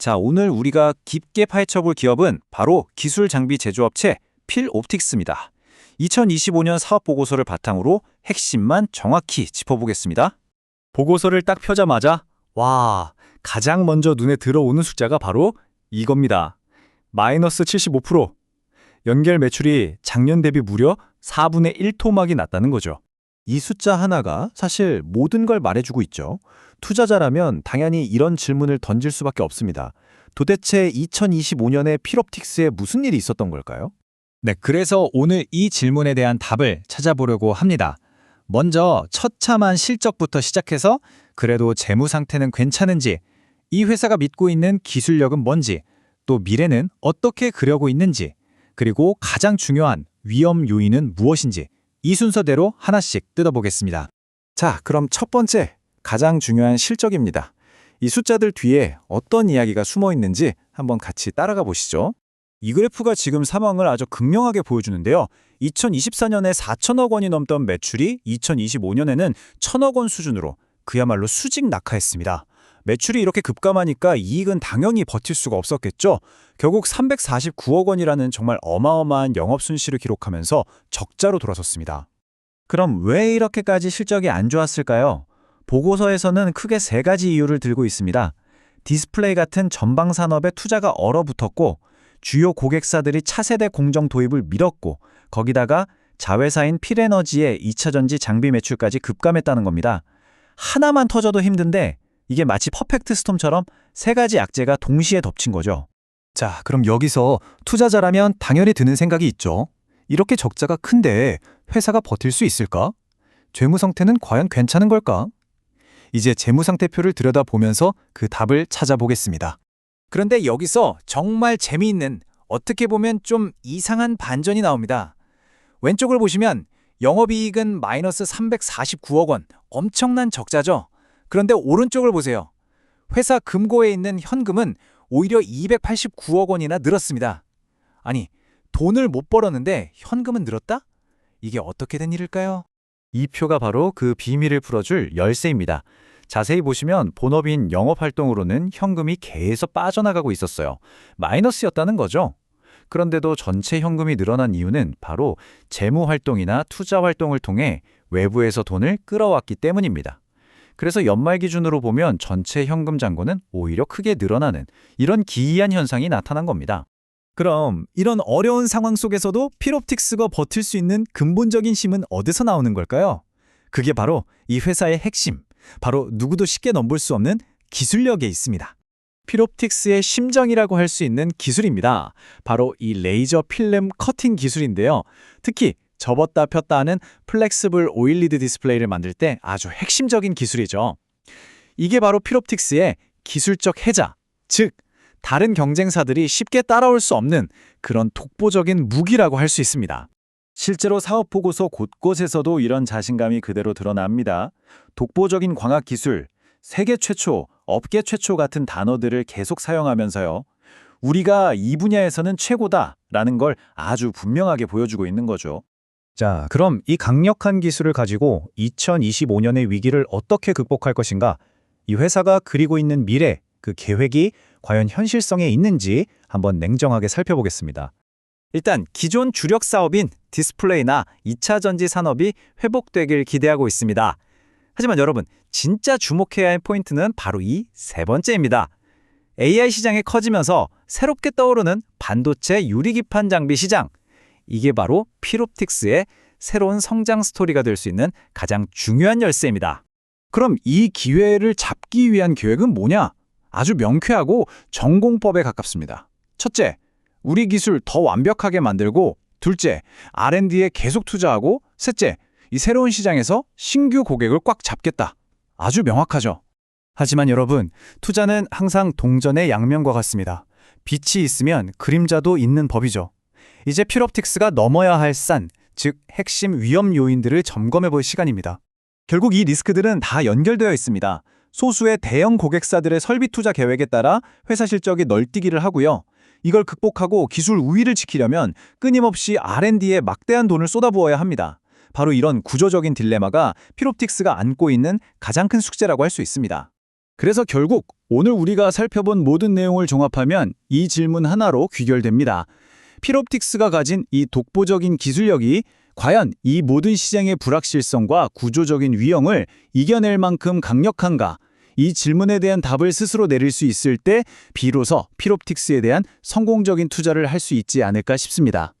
자, 오늘 우리가 깊게 파헤쳐볼 기업은 바로 기술 장비 제조업체 필옵틱스입니다. 2025년 사업 보고서를 바탕으로 핵심만 정확히 짚어보겠습니다. 보고서를 딱 펴자마자 와, 가장 먼저 눈에 들어오는 숫자가 바로 이겁니다. 마이너스 75%. 연결 매출이 작년 대비 무려 4분의 1 토막이 났다는 거죠. 이 숫자 하나가 사실 모든 걸 말해주고 있죠. 투자자라면 당연히 이런 질문을 던질 수밖에 없습니다. 도대체 2025년에 필옵틱스에 무슨 일이 있었던 걸까요? 네, 그래서 오늘 이 질문에 대한 답을 찾아보려고 합니다. 먼저 처참한 실적부터 시작해서 그래도 재무 상태는 괜찮은지, 이 회사가 믿고 있는 기술력은 뭔지, 또 미래는 어떻게 그려고 있는지, 그리고 가장 중요한 위험 요인은 무엇인지 이 순서대로 하나씩 뜯어보겠습니다. 자, 그럼 첫 번째, 가장 중요한 실적입니다. 이 숫자들 뒤에 어떤 이야기가 숨어 있는지 한번 같이 따라가 보시죠. 이 그래프가 지금 상황을 아주 극명하게 보여주는데요. 2024년에 4천억 원이 넘던 매출이 2025년에는 1천억 원 수준으로 그야말로 수직 낙하했습니다. 매출이 이렇게 급감하니까 이익은 당연히 버틸 수가 없었겠죠. 결국 349억 원이라는 정말 어마어마한 영업 순실을 기록하면서 적자로 돌아섰습니다. 그럼 왜 이렇게까지 실적이 안 좋았을까요? 보고서에서는 크게 세 가지 이유를 들고 있습니다. 디스플레이 같은 전방 산업에 투자가 얼어붙었고, 주요 고객사들이 차세대 공정 도입을 미뤘고, 거기다가 자회사인 필에너지의 2차전지 장비 매출까지 급감했다는 겁니다. 하나만 터져도 힘든데 이게 마치 퍼펙트 스톰처럼 세 가지 악재가 동시에 덮친 거죠. 자, 그럼 여기서 투자자라면 당연히 드는 생각이 있죠. 이렇게 적자가 큰데 회사가 버틸 수 있을까? 재무 상태는 과연 괜찮은 걸까? 이제 재무 상태표를 들여다보면서 그 답을 찾아보겠습니다. 그런데 여기서 정말 재미있는, 어떻게 보면 좀 이상한 반전이 나옵니다. 왼쪽을 보시면 영업이익은 마이너스 349억 원, 엄청난 적자죠. 그런데 오른쪽을 보세요. 회사 금고에 있는 현금은 오히려 289억 원이나 늘었습니다. 아니, 돈을 못 벌었는데 현금은 늘었다? 이게 어떻게 된 일일까요? 이 표가 바로 그 비밀을 풀어줄 열쇠입니다. 자세히 보시면 본업인 영업활동으로는 현금이 계속 빠져나가고 있었어요. 마이너스였다는 거죠. 그런데도 전체 현금이 늘어난 이유는 바로 재무활동이나 투자활동을 통해 외부에서 돈을 끌어왔기 때문입니다. 그래서 연말 기준으로 보면 전체 현금 잔고는 오히려 크게 늘어나는 이런 기이한 현상이 나타난 겁니다. 그럼 이런 어려운 상황 속에서도 필옵틱스가 버틸 수 있는 근본적인 힘은 어디서 나오는 걸까요? 그게 바로 이 회사의 핵심, 바로 누구도 쉽게 넘볼 수 없는 기술력에 있습니다. 필옵틱스의 심장이라고 할 수 있는 기술입니다. 바로 이 레이저 필름 커팅 기술인데요. 특히 접었다 폈다 하는 플렉스블 오일리드 디스플레이를 만들 때 아주 핵심적인 기술이죠. 이게 바로 필옵틱스의 기술적 해자, 즉 다른 경쟁사들이 쉽게 따라올 수 없는 그런 독보적인 무기라고 할 수 있습니다. 실제로 사업 보고서 곳곳에서도 이런 자신감이 그대로 드러납니다. 독보적인 광학 기술, 세계 최초, 업계 최초 같은 단어들을 계속 사용하면서요. 우리가 이 분야에서는 최고다라는 걸 아주 분명하게 보여주고 있는 거죠. 자, 그럼 이 강력한 기술을 가지고 2025년의 위기를 어떻게 극복할 것인가? 이 회사가 그리고 있는 미래, 그 계획이 과연 현실성에 있는지 한번 냉정하게 살펴보겠습니다. 일단 기존 주력 사업인 디스플레이나 2차 전지 산업이 회복되길 기대하고 있습니다. 하지만 여러분, 진짜 주목해야 할 포인트는 바로 이 세 번째입니다. AI 시장이 커지면서 새롭게 떠오르는 반도체 유리기판 장비 시장. 이게 바로 필옵틱스의 새로운 성장 스토리가 될 수 있는 가장 중요한 열쇠입니다. 그럼 이 기회를 잡기 위한 계획은 뭐냐? 아주 명쾌하고 전공법에 가깝습니다. 첫째, 우리 기술 더 완벽하게 만들고, 둘째, R&D에 계속 투자하고, 셋째, 이 새로운 시장에서 신규 고객을 꽉 잡겠다. 아주 명확하죠. 하지만 여러분, 투자는 항상 동전의 양면과 같습니다. 빛이 있으면 그림자도 있는 법이죠. 이제 필옵틱스가 넘어야 할 산, 즉 핵심 위험 요인들을 점검해 볼 시간입니다. 결국 이 리스크들은 다 연결되어 있습니다. 소수의 대형 고객사들의 설비 투자 계획에 따라 회사 실적이 널뛰기를 하고요. 이걸 극복하고 기술 우위를 지키려면 끊임없이 R&D에 막대한 돈을 쏟아부어야 합니다. 바로 이런 구조적인 딜레마가 필옵틱스가 안고 있는 가장 큰 숙제라고 할 수 있습니다. 그래서 결국 오늘 우리가 살펴본 모든 내용을 종합하면 이 질문 하나로 귀결됩니다. 필옵틱스가 가진 이 독보적인 기술력이 과연 이 모든 시장의 불확실성과 구조적인 위험을 이겨낼 만큼 강력한가? 이 질문에 대한 답을 스스로 내릴 수 있을 때 비로소 필옵틱스에 대한 성공적인 투자를 할 수 있지 않을까 싶습니다.